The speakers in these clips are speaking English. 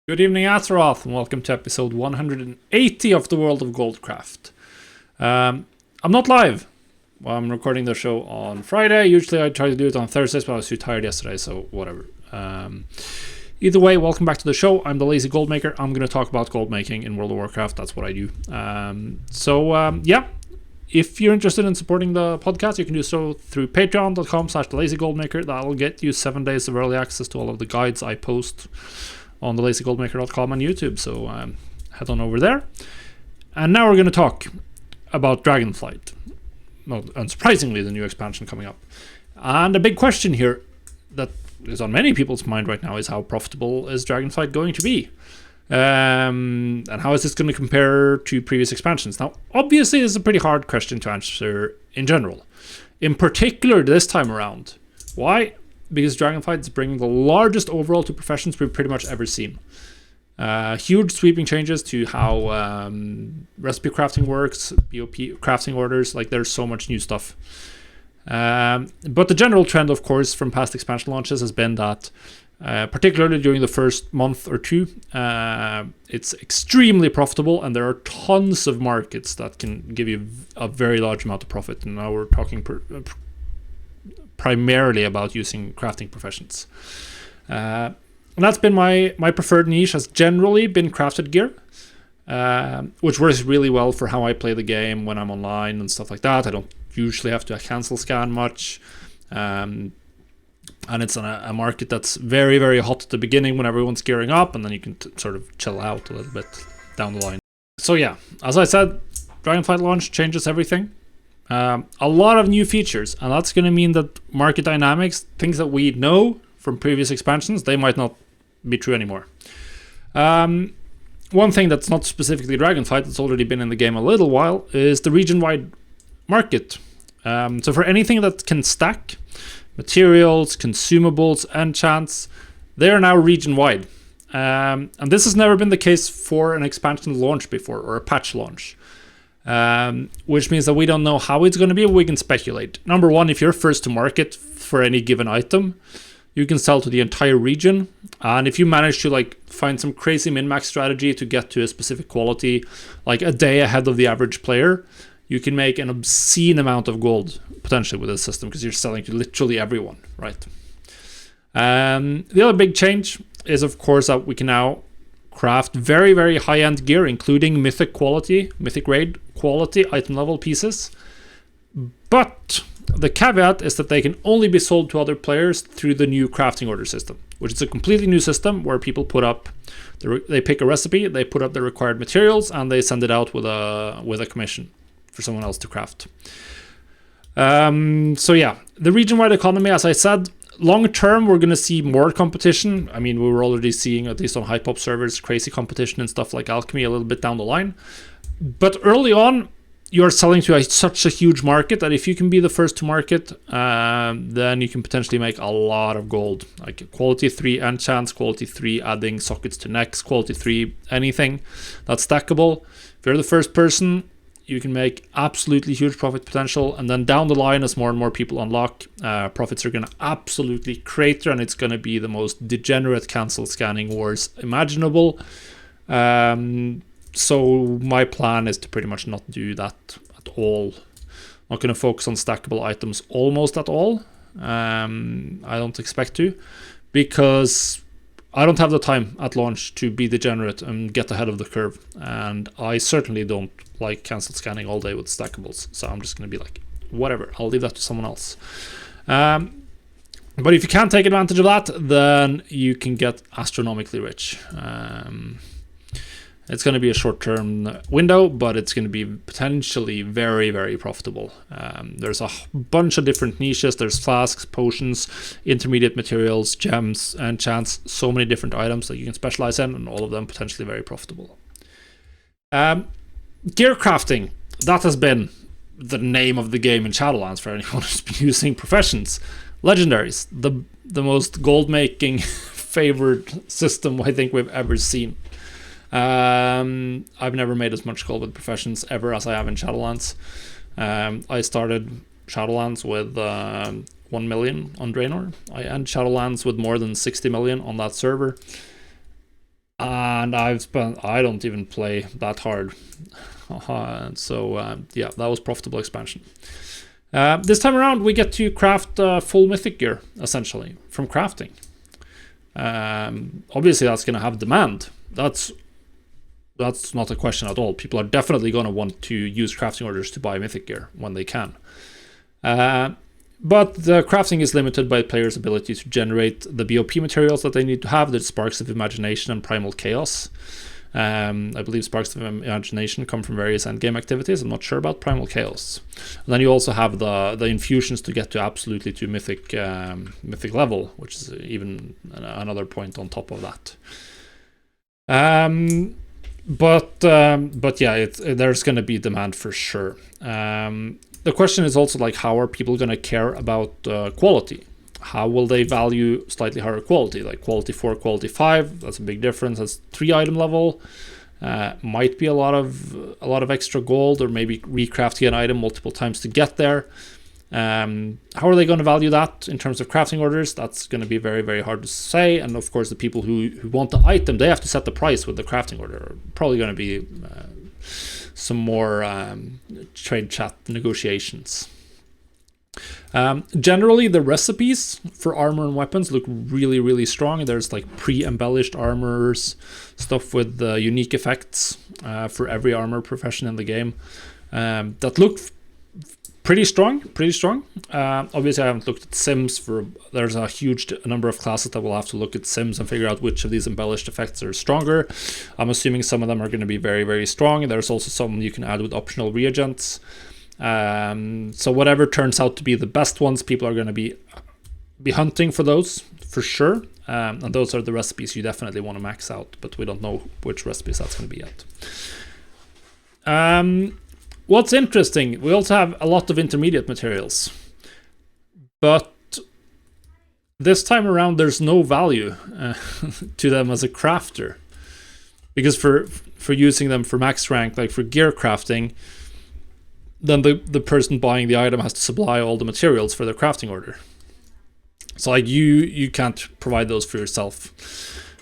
Good evening, Azeroth, and welcome to episode 180 of the World of Goldcraft. I'm not live. Well, I'm recording the show on Friday. Usually I try to do it on Thursdays, but I was too tired yesterday, so whatever. Either way, welcome back to the show. I'm the Lazy Goldmaker. I'm going to talk about gold making in World of Warcraft. That's what I do. If you're interested in supporting the podcast, you can do so through patreon.com/thelazygoldmaker. That'll get you 7 days of early access to all of the guides I post on thelazygoldmaker.com and YouTube, so head on over there. And now we're going to talk about Dragonflight. Well, unsurprisingly, the new expansion coming up. And a big question here that is on many people's mind right now is how profitable is Dragonflight going to be? And how is this going to compare to previous expansions? Now, obviously, this is a pretty hard question to answer in general. In particular, this time around. Why? Because Dragonflight is bringing the largest overall to professions we've pretty much ever seen. Huge sweeping changes to how recipe crafting works, BOP crafting orders, like there's so much new stuff. But the general trend, of course, from past expansion launches has been that, particularly during the first month or two, it's extremely profitable, and there are tons of markets that can give you a very large amount of profit. And now we're talking primarily about using crafting professions. And that's been my preferred niche, has generally been crafted gear, which works really well for how I play the game when I'm online and stuff like that. I don't usually have to cancel scan much. And it's on a market that's very, very hot at the beginning when everyone's gearing up, and then you can sort of chill out a little bit down the line. So yeah, as I said, Dragonflight launch changes everything. A lot of new features, and that's going to mean that market dynamics, things that we know from previous expansions, they might not be true anymore. One thing that's not specifically Dragonflight, that's already been in the game a little while, is the region-wide market. So for anything that can stack, materials, consumables, enchants, they are now region-wide. And this has never been the case for an expansion launch before, or a patch launch. Which means that we don't know how it's going to be, we can speculate. Number one, if you're first to market for any given item, you can sell to the entire region. And if you manage to find some crazy min-max strategy to get to a specific quality, like a day ahead of the average player, you can make an obscene amount of gold potentially with this system, because you're selling to literally everyone, right? The other big change is, of course, that we can now craft very, very high-end gear, including mythic grade quality item level pieces. But the caveat is that they can only be sold to other players through the new crafting order system, which is a completely new system where people put up, they pick a recipe, they put up the required materials, and they send it out with a commission for someone else to craft. So yeah, the region-wide economy, as I said, long term, we're going to see more competition. I mean, we were already seeing, at least on hype-up servers, crazy competition and stuff like alchemy a little bit down the line. But early on, you're selling to such a huge market that if you can be the first to market, then you can potentially make a lot of gold. Like quality 3 enchants, quality 3 adding sockets to necks, quality 3 anything that's stackable. If you're the first person, you can make absolutely huge profit potential, and then down the line, as more and more people unlock, profits are going to absolutely crater, and it's going to be the most degenerate cancel scanning wars imaginable. So my plan is to pretty much not do that at all. I'm not going to focus on stackable items almost at all. I don't expect to, because I don't have the time at launch to be degenerate and get ahead of the curve, and I certainly don't like cancel scanning all day with stackables, so I'm just going to be like, whatever, I'll leave that to someone else. But if you can't take advantage of that, then you can get astronomically rich. It's going to be a short-term window, but it's going to be potentially very, very profitable. There's a bunch of different niches. There's flasks, potions, intermediate materials, gems, enchants, so many different items that you can specialize in, and all of them potentially very profitable. Gear crafting, that has been the name of the game in Shadowlands for anyone who's been using professions. Legendaries, the most gold-making favored system I think we've ever seen. I've never made as much gold with professions ever as I have in Shadowlands. I started Shadowlands with 1 million on Draenor. I end Shadowlands with more than 60 million on that server. and I don't even play that hard. Yeah, that was profitable expansion. This time around, we get to craft full mythic gear, essentially, from crafting. Obviously, that's going to have demand. That's not a question at all. People are definitely going to want to use crafting orders to buy mythic gear when they can. But the crafting is limited by players' ability to generate the BOP materials that they need to have, the sparks of imagination and primal chaos. I believe sparks of imagination come from various endgame activities. I'm not sure about primal chaos. And then you also have the infusions to get to absolutely to mythic level, which is even another point on top of that. But yeah, there's going to be demand for sure. The question is also like, how are people going to care about quality? How will they value slightly higher quality, like quality 4, quality 5? That's a big difference. That's 3 item level. Might be a lot of extra gold, or maybe recrafting an item multiple times to get there. How are they going to value that in terms of crafting orders? That's going to be very, very hard to say. And of course, the people who want the item, they have to set the price with the crafting order. Probably going to be some more trade chat negotiations. Generally, the recipes for armor and weapons look really, really strong. There's like pre-embellished armors, stuff with unique effects for every armor profession in the game that look pretty strong. Obviously, I haven't looked at sims there's a huge number of classes that will have to look at sims and figure out which of these embellished effects are stronger. I'm assuming some of them are going to be very, very strong. There's also some you can add with optional reagents. So whatever turns out to be the best ones, people are going to be hunting for those for sure. And those are the recipes you definitely want to max out, but we don't know which recipes that's going to be yet. What's interesting, we also have a lot of intermediate materials, but this time around there's no value to them as a crafter, because for using them for max rank, like for gear crafting, then the person buying the item has to supply all the materials for their crafting order. So like you can't provide those for yourself.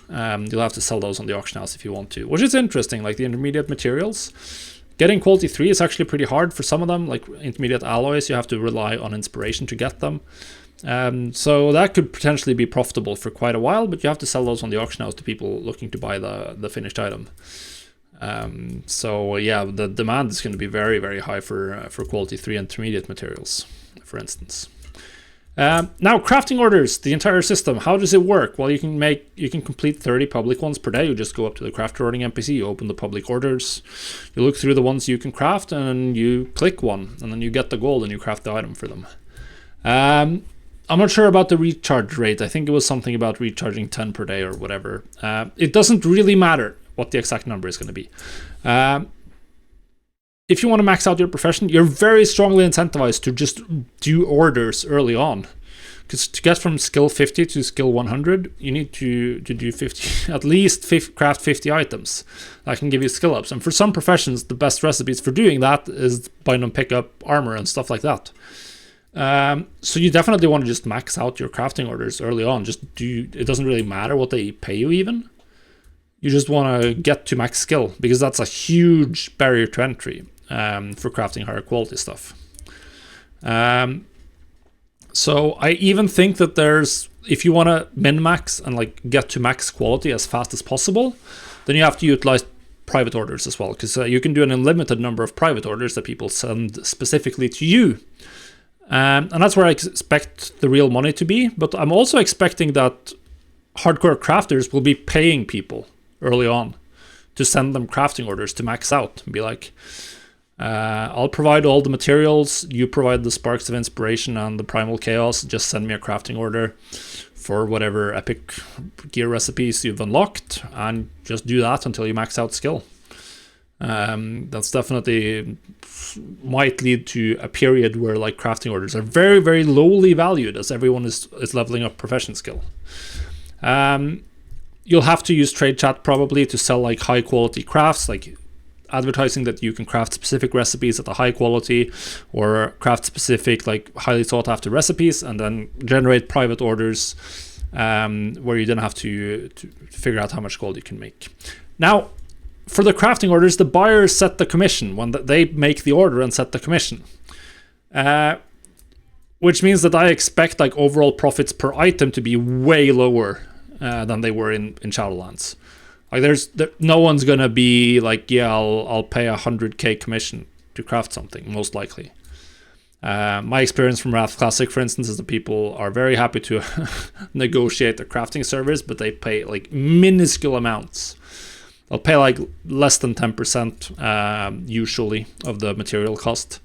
You'll have to sell those on the auction house if you want to, which is interesting. Like the intermediate materials, getting quality 3 is actually pretty hard for some of them. Like intermediate alloys, you have to rely on inspiration to get them. So that could potentially be profitable for quite a while, but you have to sell those on the auction house to people looking to buy the finished item. So yeah, the demand is going to be very, very high for quality 3 intermediate materials, for instance. Now, crafting orders, the entire system, how does it work? Well, you can complete 30 public ones per day. You just go up to the craft ordering NPC, you open the public orders, you look through the ones you can craft, and you click one, and then you get the gold and you craft the item for them. I'm not sure about the recharge rate. I think it was something about recharging 10 per day or whatever. It doesn't really matter what the exact number is going to be. If you want to max out your profession, you're very strongly incentivized to just do orders early on. Because to get from skill 50 to skill 100, you need to do 50, at least craft 50 items. That can give you skill ups. And for some professions, the best recipes for doing that is bind and pick up armor and stuff like that. So you definitely want to just max out your crafting orders early on. It doesn't really matter what they pay you even. You just want to get to max skill, because that's a huge barrier to entry for crafting higher quality stuff. So I even think that if you want to min-max and like get to max quality as fast as possible, then you have to utilize private orders as well, because you can do an unlimited number of private orders that people send specifically to you. And that's where I expect the real money to be. But I'm also expecting that hardcore crafters will be paying people early on to send them crafting orders to max out and be like, I'll provide all the materials, you provide the sparks of inspiration and the primal chaos, just send me a crafting order for whatever epic gear recipes you've unlocked, and just do that until you max out skill. That's definitely might lead to a period where like crafting orders are very, very lowly valued as everyone is leveling up profession skill. You'll have to use trade chat probably to sell like high quality crafts, like advertising that you can craft specific recipes at a high quality, or craft specific like highly sought after recipes, and then generate private orders where you then have to figure out how much gold you can make. Now, for the crafting orders, the buyers set the commission when they make the order and set the commission. Which means that I expect like overall profits per item to be way lower than they were in Shadowlands. Like no one's gonna be like, yeah, I'll pay 100k commission to craft something, most likely. My experience from Wrath Classic, for instance, is that people are very happy to negotiate their crafting servers, but they pay like minuscule amounts. They'll pay like less than 10% usually of the material cost.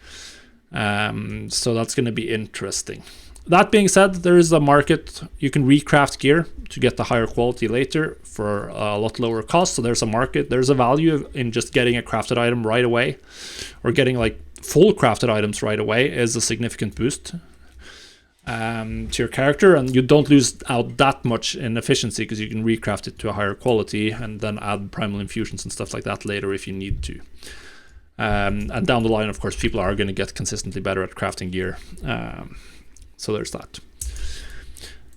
So that's going to be interesting. That being said, there is a market. You can recraft gear to get the higher quality later for a lot lower cost. So there's a market. There's a value in just getting a crafted item right away, or getting like full crafted items right away is a significant boost to your character, and you don't lose out that much in efficiency because you can recraft it to a higher quality and then add primal infusions and stuff like that later if you need to. And down the line, of course, people are going to get consistently better at crafting gear. So there's that.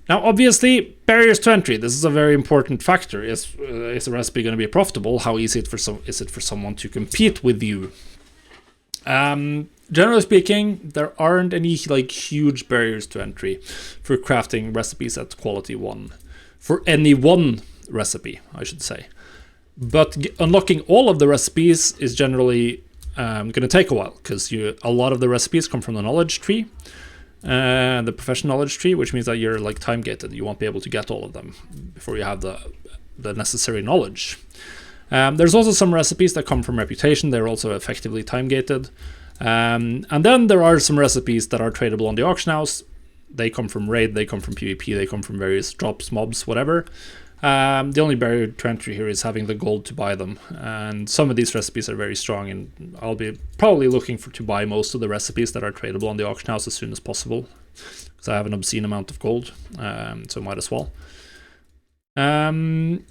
Now, obviously, barriers to entry. This is a very important factor. Is the recipe going to be profitable? How easy is it for someone to compete with you? Generally speaking, there aren't any like huge barriers to entry for crafting recipes at quality 1. For any one recipe, I should say. But unlocking all of the recipes is generally going to take a while, because a lot of the recipes come from the knowledge tree, the profession knowledge tree, which means that you're like time gated. You won't be able to get all of them before you have the necessary knowledge. There's also some recipes that come from reputation. They're also effectively time gated. And then there are some recipes that are tradable on the auction house. They come from raid, they come from PvP, they come from various drops, mobs, whatever. The only barrier to entry here is having the gold to buy them, and some of these recipes are very strong, and I'll be probably looking to buy most of the recipes that are tradable on the auction house as soon as possible, because I have an obscene amount of gold, so might as well. And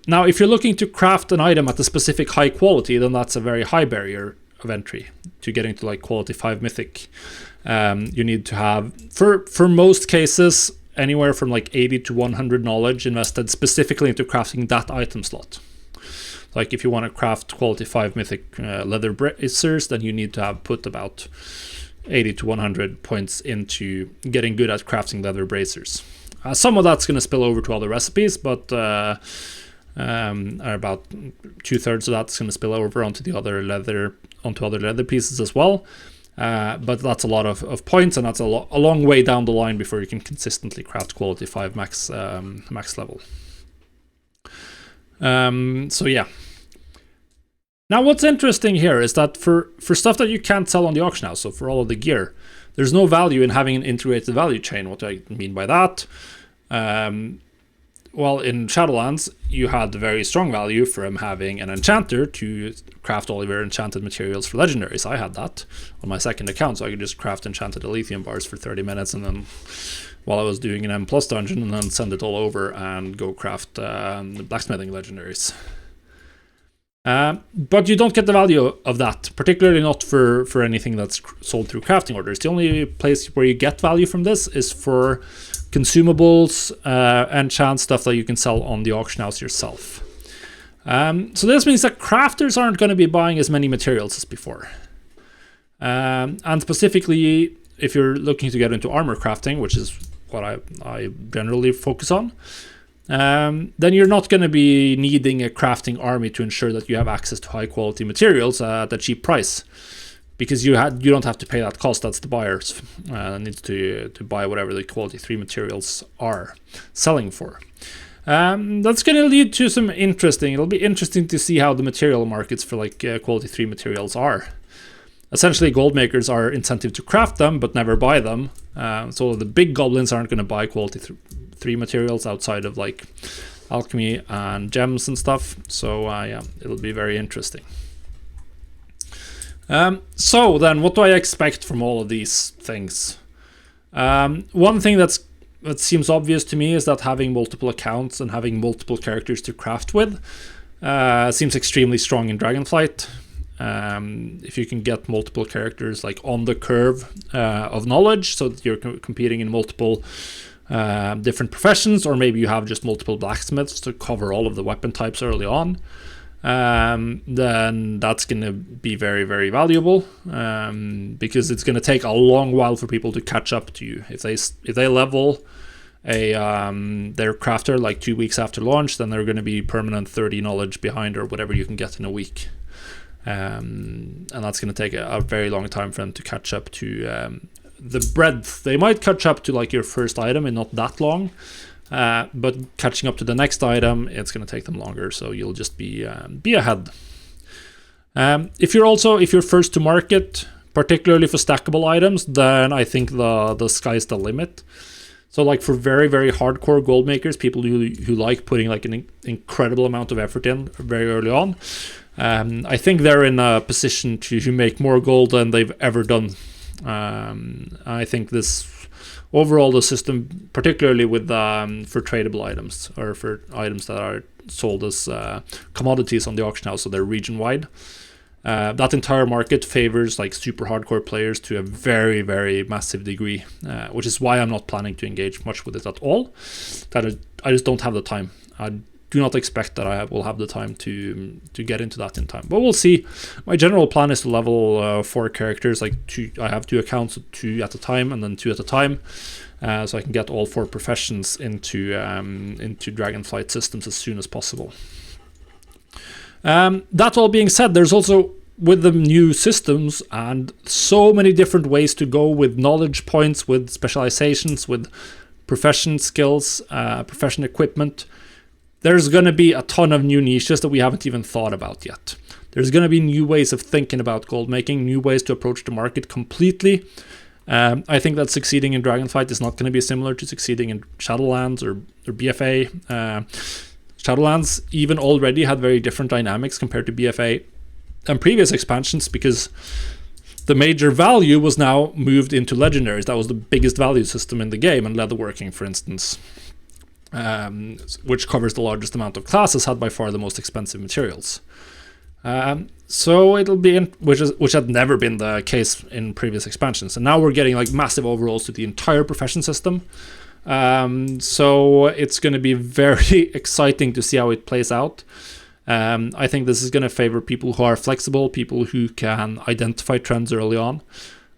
now if you're looking to craft an item at a specific high quality, then that's a very high barrier of entry to getting to like quality 5 mythic. You need to have, for most cases, anywhere from like 80 to 100 knowledge invested specifically into crafting that item slot. Like if you want to craft quality 5 mythic leather bracers, then you need to have put about 80 to 100 points into getting good at crafting leather bracers. Some of that's going to spill over to other recipes, but about 2/3 of that's going to spill over onto other leather pieces as well. But that's a lot of points, and that's a long way down the line before you can consistently craft quality 5 max level. So yeah. Now what's interesting here is that for stuff that you can't sell on the auction house, so for all of the gear, there's no value in having an integrated value chain. What do I mean by that? Well, in Shadowlands, you had very strong value from having an enchanter to craft all of your enchanted materials for legendaries. I had that on my second account, so I could just craft enchanted lithium bars for 30 minutes, and then while I was doing an M+ dungeon, and then send it all over and go craft blacksmithing legendaries. But you don't get the value of that, particularly not for anything that's sold through crafting orders. The only place where you get value from this is for consumables, enchant stuff that you can sell on the auction house yourself. So this means that crafters aren't going to be buying as many materials as before. And specifically, if you're looking to get into armor crafting, which is what I generally focus on, then you're not going to be needing a crafting army to ensure that you have access to high quality materials at a cheap price, because you don't have to pay that cost. That's the buyers needs to buy whatever the quality 3 materials are selling for. That's going to lead to some it'll be interesting to see how the material markets for like quality 3 materials are. Essentially, gold makers are incentive to craft them but never buy them, so the big goblins aren't going to buy quality 3 materials outside of like alchemy and gems and stuff. So yeah, it'll be very interesting. So then, what do I expect from all of these things? One thing that seems obvious to me is that having multiple accounts and having multiple characters to craft with seems extremely strong in Dragonflight. If you can get multiple characters like on the curve of knowledge, so that you're competing in multiple different professions, or maybe you have just multiple blacksmiths to cover all of the weapon types early on, then that's going to be very, very valuable, because it's going to take a long while for people to catch up to you. If they level their crafter like 2 weeks after launch, then they're going to be permanent 30 knowledge behind, or whatever you can get in a week. And that's going to take a very long time for them to catch up to the breadth. They might catch up to like your first item in not that long, but catching up to the next item, it's going to take them longer. So you'll just be ahead. If you're first to market, particularly for stackable items, then I think the sky's the limit. So like for very, very hardcore gold makers, people who like putting like an incredible amount of effort in very early on, I think they're in a position to make more gold than they've ever done. I think this overall, the system, particularly with for tradable items, or for items that are sold as commodities on the auction house, so they're region wide, that entire market favors like super hardcore players to a very, very massive degree, which is why I'm not planning to engage much with it at all. I just don't have the time. I do not expect that I will have the time to get into that in time, but we'll see. My general plan is to level 4 characters, like I have 2 accounts, 2 at a time, and then 2 at a time, so I can get all 4 professions into Dragonflight systems as soon as possible. That all being said, there's also, with the new systems and so many different ways to go with knowledge points, with specializations, with profession skills, profession equipment, there's going to be a ton of new niches that we haven't even thought about yet. There's going to be new ways of thinking about gold making, new ways to approach the market completely. I think that succeeding in Dragonflight is not going to be similar to succeeding in Shadowlands or BFA. Shadowlands even already had very different dynamics compared to BFA and previous expansions, because the major value was now moved into legendaries. That was the biggest value system in the game, and leatherworking, for instance, which covers the largest amount of classes, had by far the most expensive materials. So it'll be which had never been the case in previous expansions, and now we're getting like massive overhauls to the entire profession system. So it's going to be very exciting to see how it plays out. I think this is going to favor people who are flexible, people who can identify trends early on.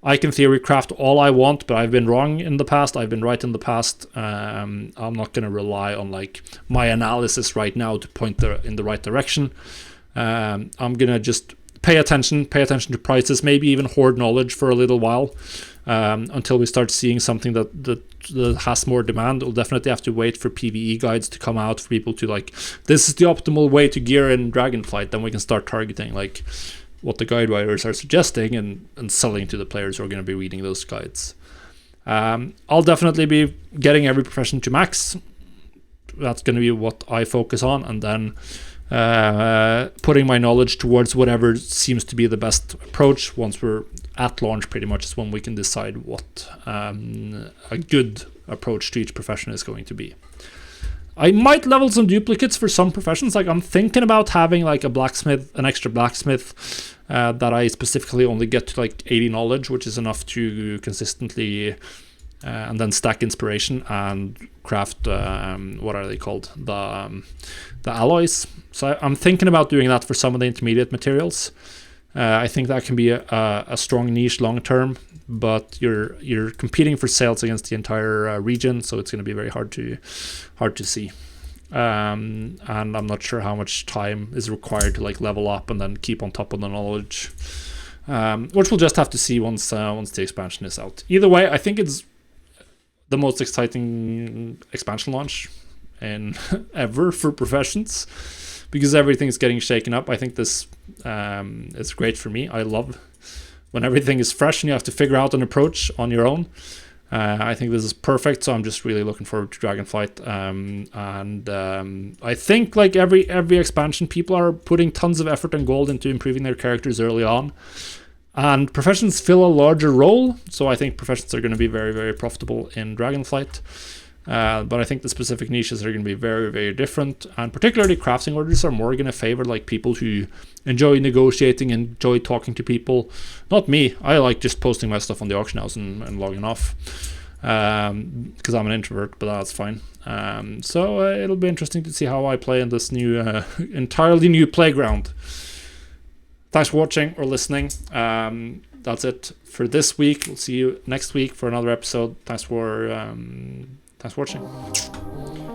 I can theory craft all I want, but I've been wrong in the past. I've been right in the past. I'm not going to rely on like my analysis right now to point in the right direction. I'm going to just pay attention to prices, maybe even hoard knowledge for a little while, until we start seeing something that has more demand. We'll definitely have to wait for PvE guides to come out for people to like, this is the optimal way to gear in Dragonflight. Then we can start targeting like what the guide writers are suggesting and selling to the players who are going to be reading those guides. I'll definitely be getting every profession to max. That's going to be what I focus on, and then putting my knowledge towards whatever seems to be the best approach. Once we're at launch, pretty much is when we can decide what a good approach to each profession is going to be. I might level some duplicates for some professions. Like I'm thinking about having like an extra blacksmith that I specifically only get to like 80 knowledge, which is enough to consistently and then stack inspiration and craft what are they called, the alloys. So I'm thinking about doing that for some of the intermediate materials. I think that can be a strong niche long term, but you're competing for sales against the entire region, so it's going to be very hard to see. And I'm not sure how much time is required to like level up and then keep on top of the knowledge, which we'll just have to see once the expansion is out. Either way, I think it's the most exciting expansion launch in ever for professions, because everything's getting shaken up. I think this is great for me. I love when everything is fresh and you have to figure out an approach on your own. I think this is perfect, so I'm just really looking forward to Dragonflight. And I think like every expansion, people are putting tons of effort and gold into improving their characters early on. And professions fill a larger role, so I think professions are going to be very, very profitable in Dragonflight. But I think the specific niches are going to be very, very different, and particularly crafting orders are more going to favor like people who enjoy negotiating, enjoy talking to people. Not me. I like just posting my stuff on the auction house and logging off. because I'm an introvert, but that's fine. So it'll be interesting to see how I play in this new, entirely new playground. Thanks for watching or listening. That's it for this week. We'll see you next week for another episode. Thanks for watching.